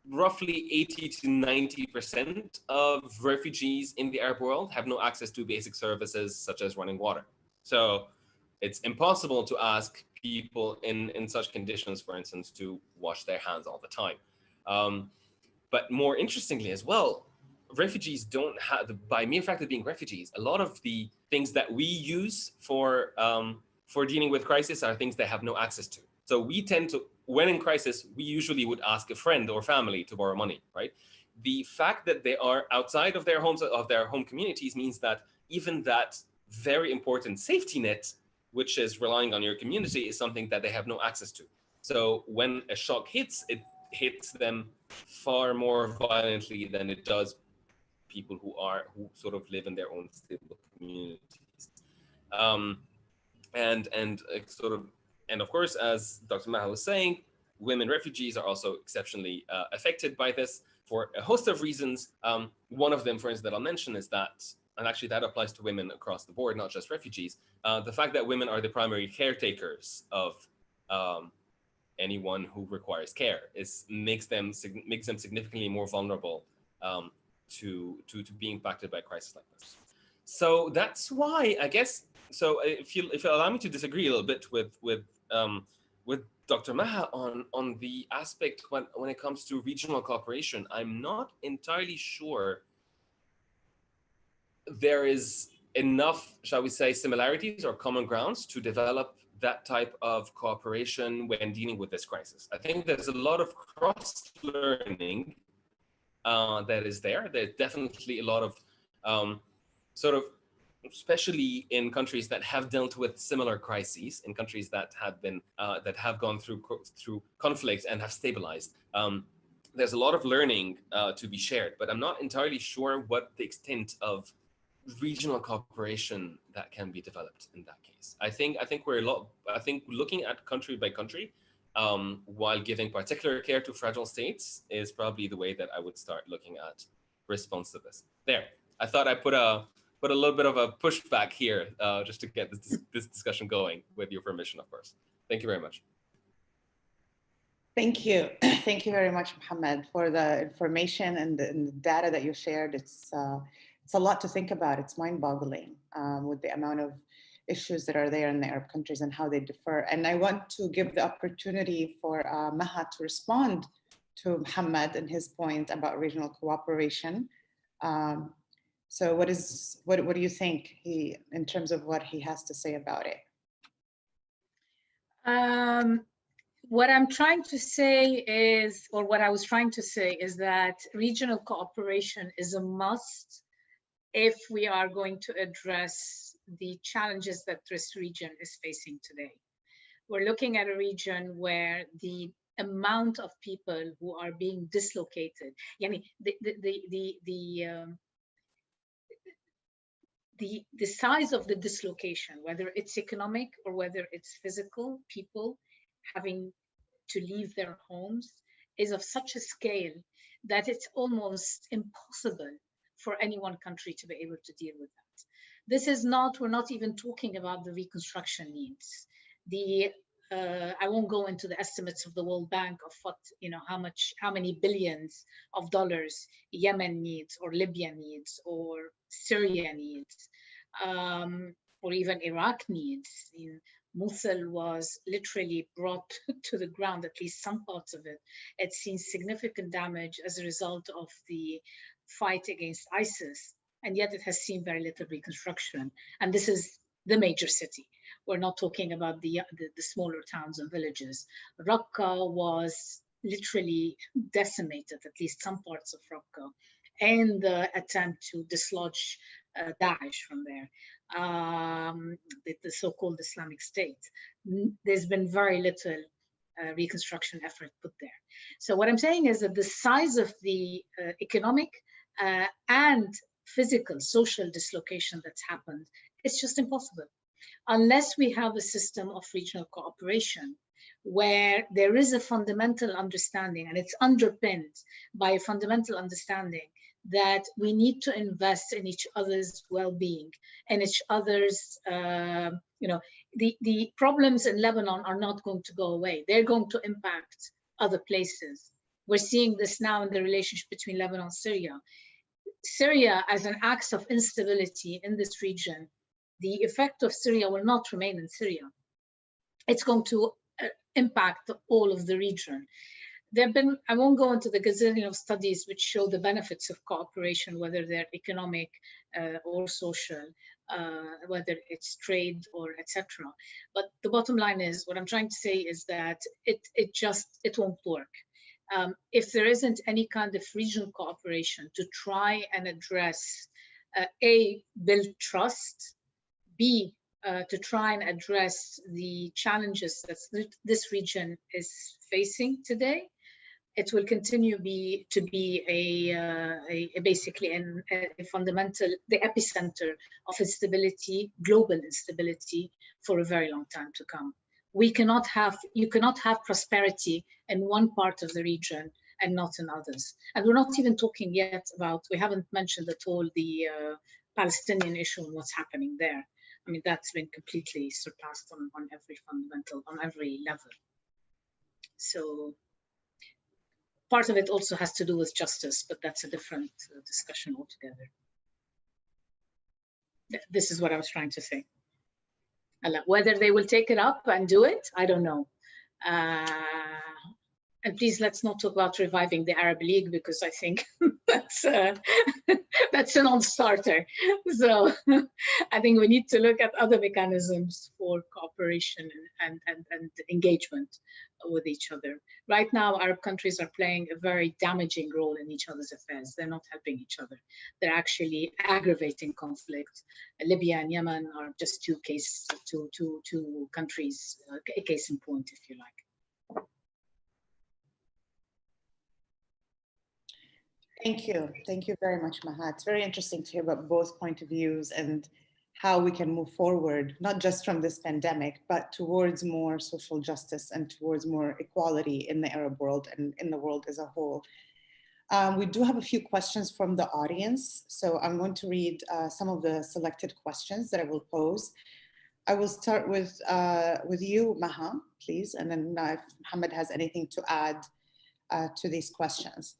roughly 80 to 90% of refugees in the Arab world have no access to basic services such as running water. So it's impossible to ask people in such conditions, for instance, to wash their hands all the time. But more interestingly as well, refugees don't have, by mere fact of being refugees, a lot of the things that we use for dealing with crisis are things they have no access to. So we tend to, when in crisis, we usually would ask a friend or family to borrow money, right? The fact that they are outside of their homes, of their home communities, means that even that very important safety net, which is relying on your community, is something that they have no access to. So when a shock hits, it hits them far more violently than it does people who sort of live in their own stable communities. And of course, as Dr. Maha was saying, women refugees are also exceptionally affected by this for a host of reasons. One of them, for instance, that I'll mention is that, and actually that applies to women across the board, not just refugees, the fact that women are the primary caretakers of anyone who requires care makes them significantly more vulnerable to being impacted by a crisis like this. So that's why, I guess, so if you allow me to disagree a little bit with Dr. Maha on the aspect when it comes to regional cooperation, I'm not entirely sure there is enough, shall we say, similarities or common grounds to develop that type of cooperation when dealing with this crisis. I think there's a lot of cross-learning that is there. There's definitely a lot of sort of, especially in countries that have dealt with similar crises, in countries that have gone through conflict and have stabilized. There's a lot of learning to be shared, but I'm not entirely sure what the extent of regional cooperation that can be developed in that case. I think looking at country by country, while giving particular care to fragile states, is probably the way that I would start looking at response to this. There, I thought I put a little bit of a pushback here, just to get this discussion going, with your permission, of course. Thank you very much. Thank you. Thank you very much, Mohamed, for the information and the data that you shared. It's a lot to think about. It's mind-boggling with the amount of issues that are there in the Arab countries and how they differ. And I want to give the opportunity for Maha to respond to Mohamed and his point about regional cooperation. So what do you think in terms of what he has to say about it? what I'm trying to say is, or what I was trying to say is that regional cooperation is a must if we are going to address the challenges that this region is facing today. We're looking at a region where the amount of people who are being dislocated, the size of the dislocation, whether it's economic or whether it's physical, people having to leave their homes, is of such a scale that it's almost impossible for any one country to be able to deal with that. This is not, we're not even talking about the reconstruction needs. I won't go into the estimates of the World Bank of what, how many billions of dollars Yemen needs, or Libya needs, or Syria needs, or even Iraq needs. Mosul was literally brought to the ground, at least some parts of it. It's seen significant damage as a result of the fight against ISIS, and yet it has seen very little reconstruction. And this is the major city. We're not talking about the smaller towns and villages. Raqqa was literally decimated, at least some parts of Raqqa, and the attempt to dislodge Daesh from there, the so-called Islamic State. There's been very little reconstruction effort put there. So what I'm saying is that the size of the economic and physical, social dislocation that's happened, it's just impossible. Unless we have a system of regional cooperation where there is a fundamental understanding, and it's underpinned by a fundamental understanding that we need to invest in each other's well-being and each other's, the problems in Lebanon are not going to go away. They're going to impact other places. We're seeing this now in the relationship between Lebanon and Syria. Syria, as an axe of instability in this region, the effect of Syria will not remain in Syria. It's going to impact all of the region. There have been, I won't go into the gazillion of studies which show the benefits of cooperation, whether they're economic or social, whether it's trade or etc. But the bottom line is, what I'm trying to say is that it won't work. If there isn't any kind of regional cooperation to try and address, A, build trust, B, to try and address the challenges that this region is facing today, it will continue to be basically a fundamental, the epicenter of instability, global instability, for a very long time to come. You cannot have prosperity in one part of the region and not in others. And we're not even talking yet about, we haven't mentioned at all the Palestinian issue and what's happening there. I mean, that's been completely surpassed on every fundamental, on every level. So part of it also has to do with justice, but that's a different discussion altogether. This is what I was trying to say. Whether they will take it up and do it, I don't know. And please, let's not talk about reviving the Arab League, because I think that's a non-starter. So I think we need to look at other mechanisms for cooperation and engagement with each other. Right now, Arab countries are playing a very damaging role in each other's affairs. They're not helping each other. They're actually aggravating conflict. Libya and Yemen are just two countries, a case in point, if you like. Thank you. Thank you very much, Maha. It's very interesting to hear about both point of views and how we can move forward, not just from this pandemic, but towards more social justice and towards more equality in the Arab world and in the world as a whole. We do have a few questions from the audience, so I'm going to read some of the selected questions that I will pose. I will start with you, Maha, please, and then if Mohamed has anything to add to these questions.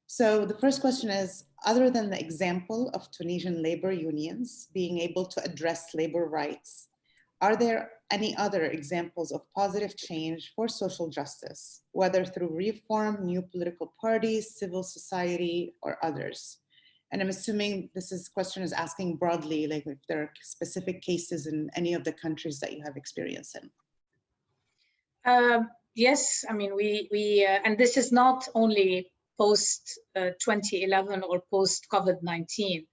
So the first question is, other than the example of Tunisian labor unions being able to address labor rights, are there any other examples of positive change for social justice, whether through reform, new political parties, civil society, or others? And I'm assuming this question is asking broadly, like if there are specific cases in any of the countries that you have experience in. Yes, I mean, and this is not only post 2011 or post COVID-19.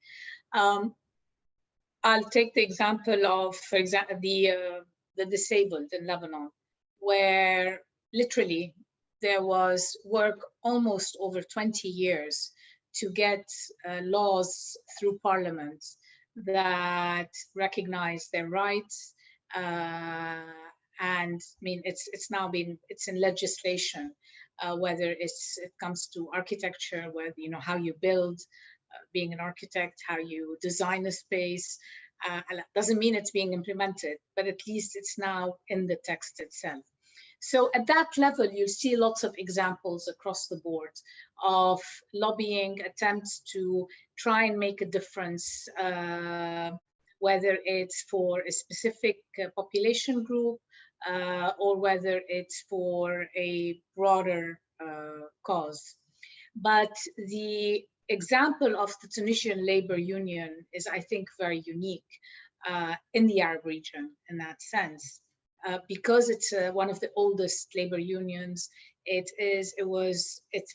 I'll take the example of, for example, the disabled in Lebanon, where literally there was work almost over 20 years to get laws through parliament that recognize their rights. And I mean, it's now been, it's in legislation, whether it comes to architecture, whether, you know, how you build, being an architect, how you design a space. Doesn't mean it's being implemented, but at least it's now in the text itself. So at that level, you see lots of examples across the board of lobbying attempts to try and make a difference, whether it's for a specific population group or whether it's for a broader cause. But the example of the Tunisian labor union is, I think, very unique in the Arab region in that sense, because it's one of the oldest labor unions. It's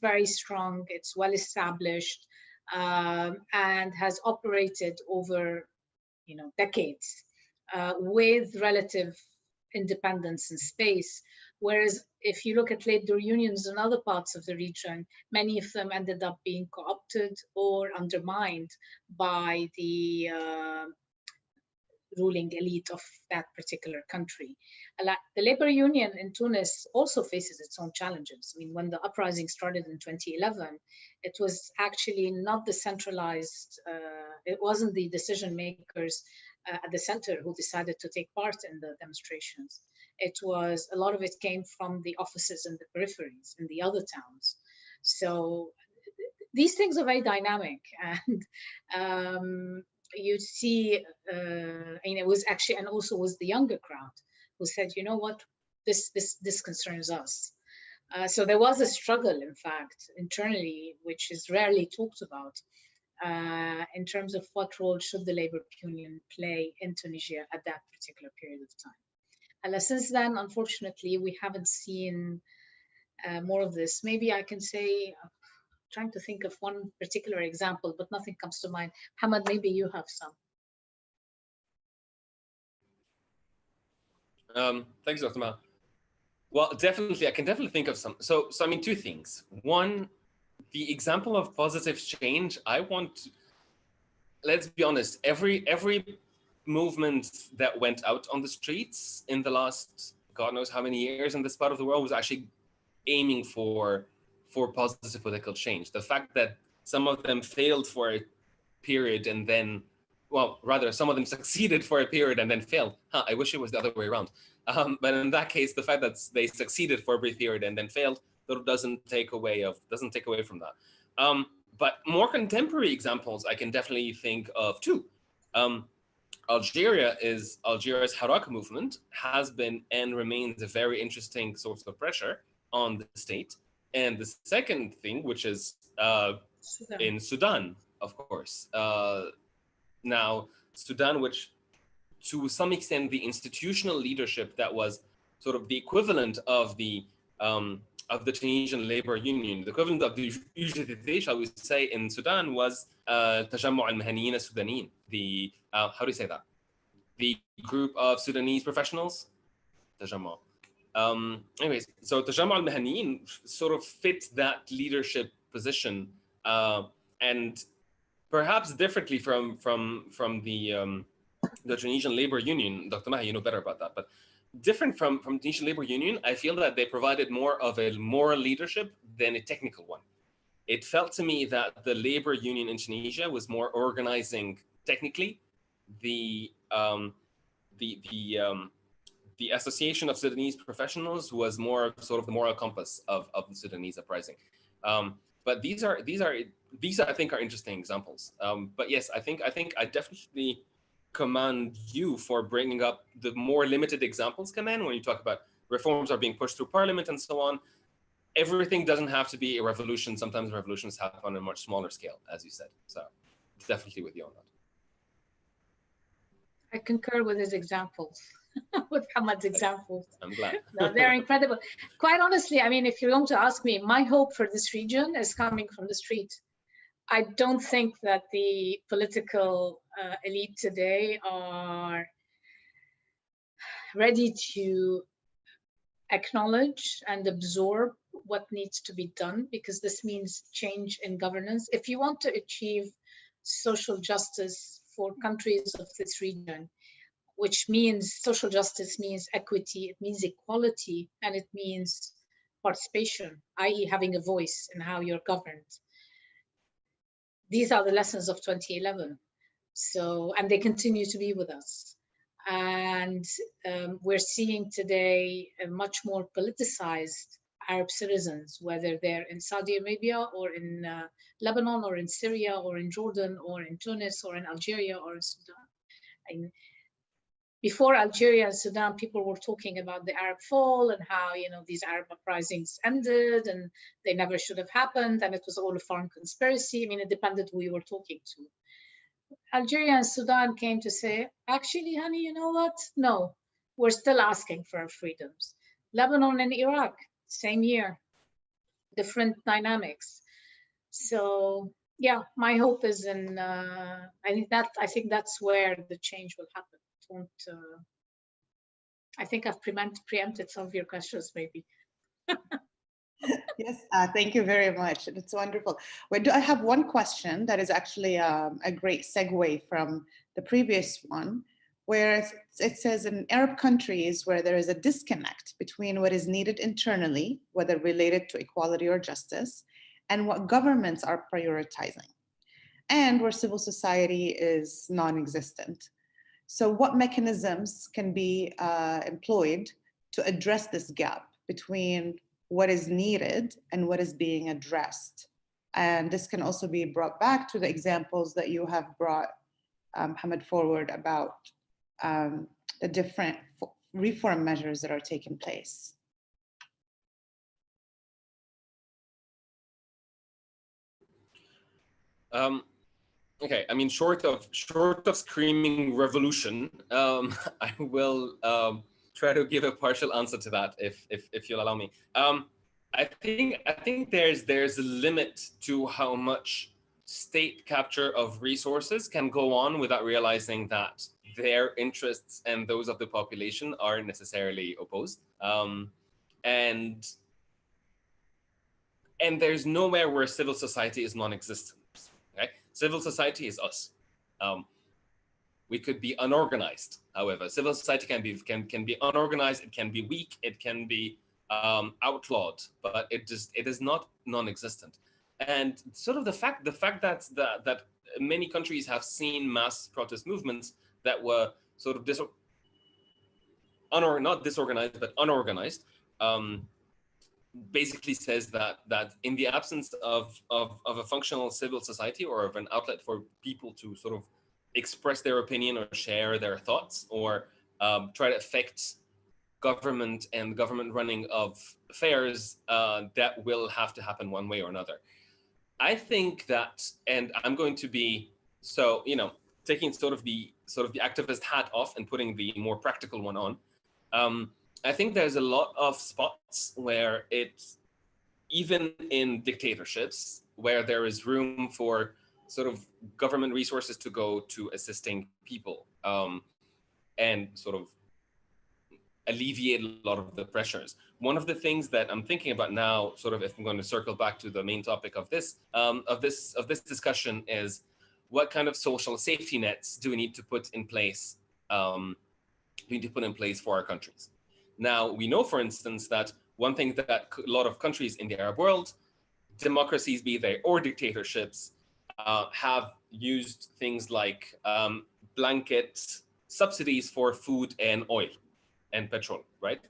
very strong, it's well established, and has operated over, you know, decades with relative independence and space. Whereas if you look at labor unions in other parts of the region, many of them ended up being co-opted or undermined by the ruling elite of that particular country. The labor union in Tunis also faces its own challenges. I mean, when the uprising started in 2011, it was actually not the centralized, it wasn't the decision makers at the center who decided to take part in the demonstrations. It was, a lot of it came from the offices in the peripheries, in the other towns. So these things are very dynamic, and you see, and it was actually, and also was the younger crowd who said, you know what, this concerns us. So there was a struggle, in fact, internally, which is rarely talked about, in terms of what role should the labor union play in Tunisia at that particular period of time. And since then, unfortunately, we haven't seen more of this. Maybe I can say, trying to think of one particular example, but nothing comes to mind. Mohamed, maybe you have some. Thanks, Dr. Maha. Well, definitely, I can definitely think of some. So I mean, two things. One, the example of positive change, let's be honest, every movement that went out on the streets in the last, God knows how many years in this part of the world was actually aiming for positive political change. The fact that some of them failed for a period and then, well, rather some of them succeeded for a period and then failed. I wish it was the other way around. But in that case, the fact that they succeeded for a brief period and then failed, that doesn't take away from that. But more contemporary examples, I can definitely think of two. Algeria's Haraka movement has been and remains a very interesting source of pressure on the state. And the second thing, which is in Sudan, of course. Now, Sudan, which to some extent the institutional leadership that was sort of the equivalent of the Tunisian labor union, the equivalent of the UGTT, shall we say, in Sudan was تجمع المهنيين السودانيين, the how do you say that? The group of Sudanese professionals, تجمع. Anyways, so تجمع المهنيين sort of fit that leadership position, and perhaps differently from the Tunisian labor union. Dr. Maha, you know better about that, but different from Tunisian labor union, I feel that they provided more of a moral leadership than a technical one. It felt to me that the labor union in Tunisia was more organizing technically. The Association of Sudanese Professionals was more sort of the moral compass of the Sudanese uprising. But these I think are interesting examples. But yes, I think I definitely commend you for bringing up the more limited examples, Kaman, when you talk about reforms are being pushed through parliament and so on. Everything doesn't have to be a revolution. Sometimes revolutions happen on a much smaller scale, as you said. So definitely with you on that. I concur with his examples. with Mohammed's examples. I'm glad. No, they're incredible. Quite honestly, I mean, if you're going to ask me, my hope for this region is coming from the street. I don't think that the political elite today are ready to acknowledge and absorb what needs to be done, because this means change in governance. If you want to achieve social justice for countries of this region, which means social justice means equity, it means equality, and it means participation, i.e. having a voice in how you're governed. These are the lessons of 2011. So, and they continue to be with us. And we're seeing today a much more politicized Arab citizens, whether they're in Saudi Arabia or in Lebanon or in Syria or in Jordan or in Tunis or in Algeria or in Sudan. And before Algeria and Sudan, people were talking about the Arab fall and how, you know, these Arab uprisings ended and they never should have happened and it was all a foreign conspiracy. I mean, it depended who you were talking to. Algeria and Sudan came to say, actually, honey, you know what? No, we're still asking for our freedoms. Lebanon and Iraq, same year, different dynamics. So yeah, my hope is in, I think that's where the change will happen. I think I've preempted some of your questions, maybe. Yes, thank you very much. It's wonderful. I have one question that is actually a great segue from the previous one, where it says in Arab countries where there is a disconnect between what is needed internally, whether related to equality or justice, and what governments are prioritizing, and where civil society is non-existent. So what mechanisms can be employed to address this gap between what is needed and what is being addressed? And this can also be brought back to the examples that you have brought, Mohamed, forward about the different reform measures that are taking place. Okay, I mean, short of screaming revolution, I will try to give a partial answer to that, if you'll allow me. I think there's a limit to how much state capture of resources can go on without realizing that their interests and those of the population are necessarily opposed. And there's nowhere where civil society is non-existent. Okay? Civil society is us. We could be unorganized. However, civil society can be unorganized. It can be weak. It can be outlawed. But it is not non-existent. And sort of the fact that many countries have seen mass protest movements that were sort of not disorganized but unorganized. Basically says that in the absence of a functional civil society or of an outlet for people to sort of express their opinion or share their thoughts or try to affect government and government running of affairs, that will have to happen one way or another. I think that, and I'm going to be taking sort of the activist hat off and putting the more practical one on. I think there's a lot of spots where even in dictatorships, where there is room for sort of government resources to go to assisting people and sort of alleviate a lot of the pressures. One of the things that I'm thinking about now, sort of if I'm going to circle back to the main topic of this discussion, is what kind of social safety nets do we need to put in place? For our countries. Now, we know, for instance, that one thing that a lot of countries in the Arab world, democracies be they or dictatorships, have used things like blanket subsidies for food and oil and petrol, right?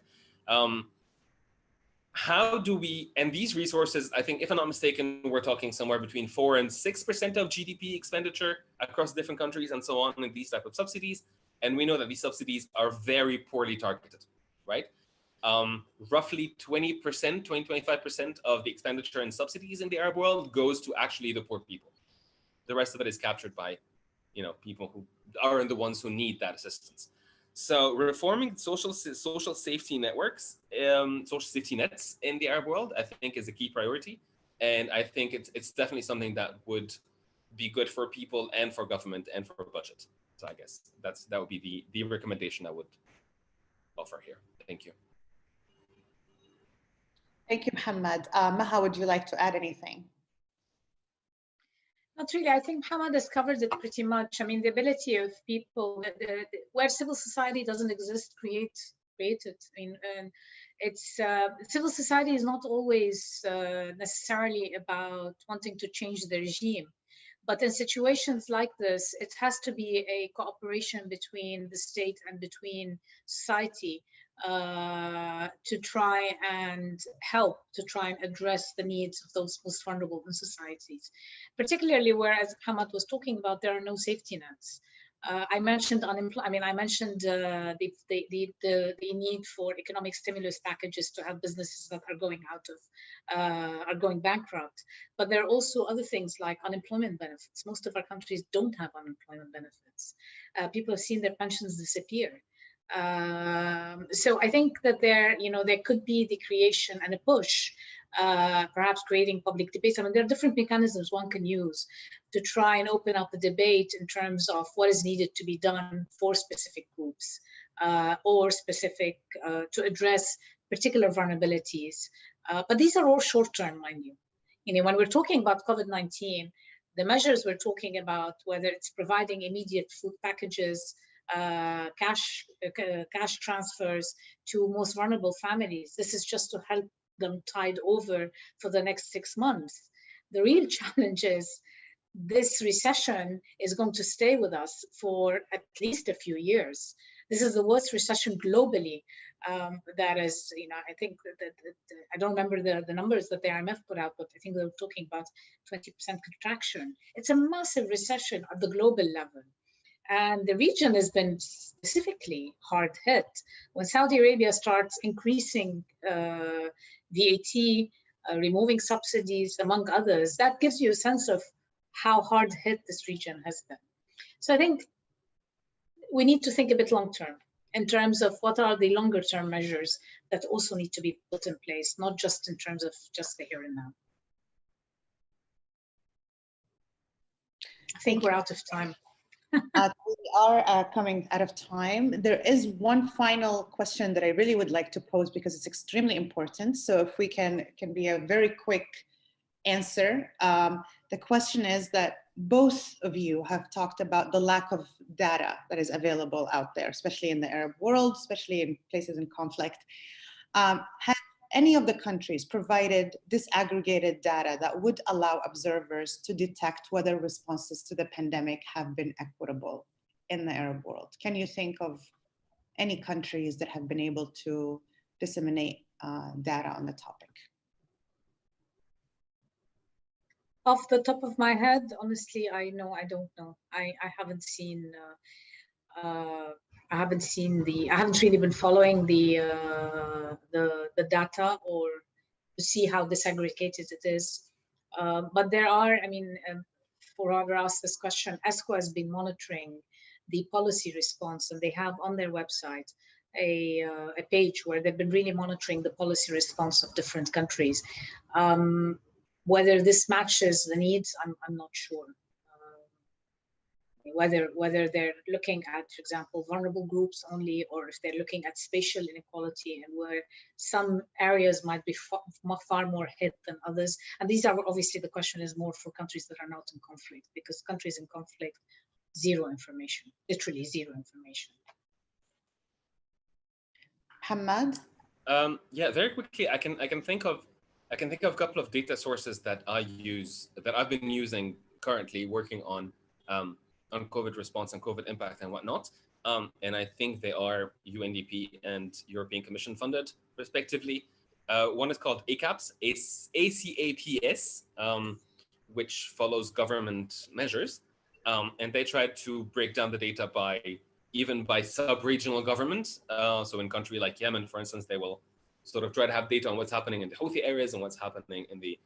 How do we, and these resources, I think, if I'm not mistaken, we're talking somewhere between 4 and 6% of GDP expenditure across different countries and so on in these type of subsidies. And we know that these subsidies are very poorly targeted, right? Roughly 20-25% of the expenditure in subsidies in the Arab world goes to actually the poor people. The rest of it is captured by, people who are the ones who need that assistance. So reforming social safety networks, social safety nets in the Arab world, I think is a key priority. And I think it's definitely something that would be good for people and for government and for budget. So I guess that would be the recommendation I would offer here. Thank you. Thank you, Mohamed. Maha, would you like to add anything? Not really. I think Mohamed has covered it pretty much. I mean, the ability of people, where civil society doesn't exist, create it. I mean, it's civil society is not always necessarily about wanting to change the regime. But in situations like this, it has to be a cooperation between the state and between society to try and help, to try and address the needs of those most vulnerable in societies. Particularly where, as Mohamed was talking about, there are no safety nets. I mentioned unemployment. I mean, I mentioned the need for economic stimulus packages to have businesses that are going bankrupt. But there are also other things like unemployment benefits. Most of our countries don't have unemployment benefits. People have seen their pensions disappear. So I think that there could be the creation and a push, perhaps creating public debates. I mean, there are different mechanisms one can use to try and open up the debate in terms of what is needed to be done for specific groups or specific to address particular vulnerabilities. But these are all short-term, mind you. When we're talking about COVID-19, the measures we're talking about, whether it's providing immediate food packages, cash transfers to most vulnerable families, this is just to help them tide over for the next 6 months. The real challenge is this recession is going to stay with us for at least a few years. This is the worst recession globally. That is, I think that I don't remember the numbers that the IMF put out, but I think they were talking about 20% contraction. It's a massive recession at the global level. And the region has been specifically hard hit. When Saudi Arabia starts increasing VAT, removing subsidies, among others, that gives you a sense of how hard hit this region has been. So I think we need to think a bit long term in terms of what are the longer term measures that also need to be put in place, not just in terms of just the here and now. I think we're out of time. We are coming out of time. There is one final question that I really would like to pose because it's extremely important. So if we can be a very quick answer. The question is that both of you have talked about the lack of data that is available out there, especially in the Arab world, especially in places in conflict. Have any of the countries provided disaggregated data that would allow observers to detect whether responses to the pandemic have been equitable in the Arab world? Can you think of any countries that have been able to disseminate data on the topic? Off the top of my head, honestly, I don't know. I haven't seen. I haven't really been following the data or to see how disaggregated it is. But there are, for whoever asked this question, ESCO has been monitoring the policy response, and they have on their website a page where they've been really monitoring the policy response of different countries. Whether this matches the needs, I'm not sure. Whether they're looking at, for example, vulnerable groups only, or if they're looking at spatial inequality and where some areas might be far more hit than others. And these are obviously, the question is more for countries that are not in conflict, because countries in conflict, zero information, literally zero information. Mohamed? Yeah, very quickly, I can think of a couple of data sources that I've been using currently, working on COVID response and COVID impact and whatnot. And I think they are UNDP and European Commission funded, respectively. One is called ACAPS, ACAPS, which follows government measures. And they try to break down the data even by sub-regional government. So in a country like Yemen, for instance, they will sort of try to have data on what's happening in the Houthi areas and what's happening in the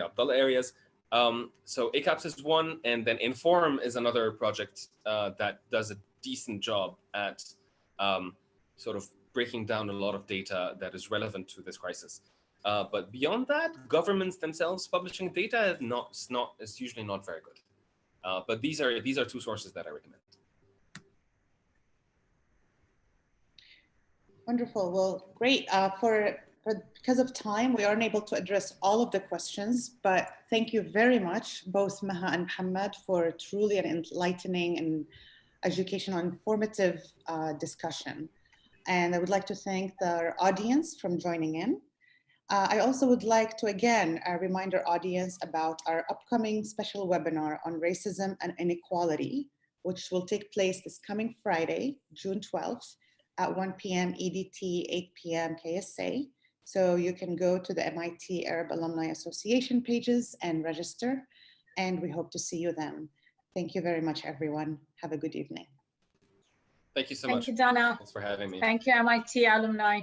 Abdullah areas. So ACAPS is one, and then Inform is another project that does a decent job at sort of breaking down a lot of data that is relevant to this crisis. But beyond that, governments themselves publishing data is usually not very good. But these are two sources that I recommend. Wonderful. Well, great. Because of time, we aren't able to address all of the questions, but thank you very much, both Maha and Mohamed, for truly an enlightening and educational, informative discussion. And I would like to thank our audience from joining in. I also would like to again remind our audience about our upcoming special webinar on racism and inequality, which will take place this coming Friday, June 12th at 1 p.m. EDT, 8 p.m. KSA. So you can go to the MIT Arab Alumni Association pages and register, and we hope to see you then. Thank you very much, everyone. Have a good evening. Thank you so much. Thank you, Dana. Thanks for having me. Thank you, MIT alumni.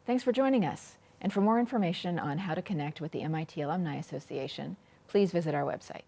Thanks for joining us. And for more information on how to connect with the MIT Alumni Association, please visit our website.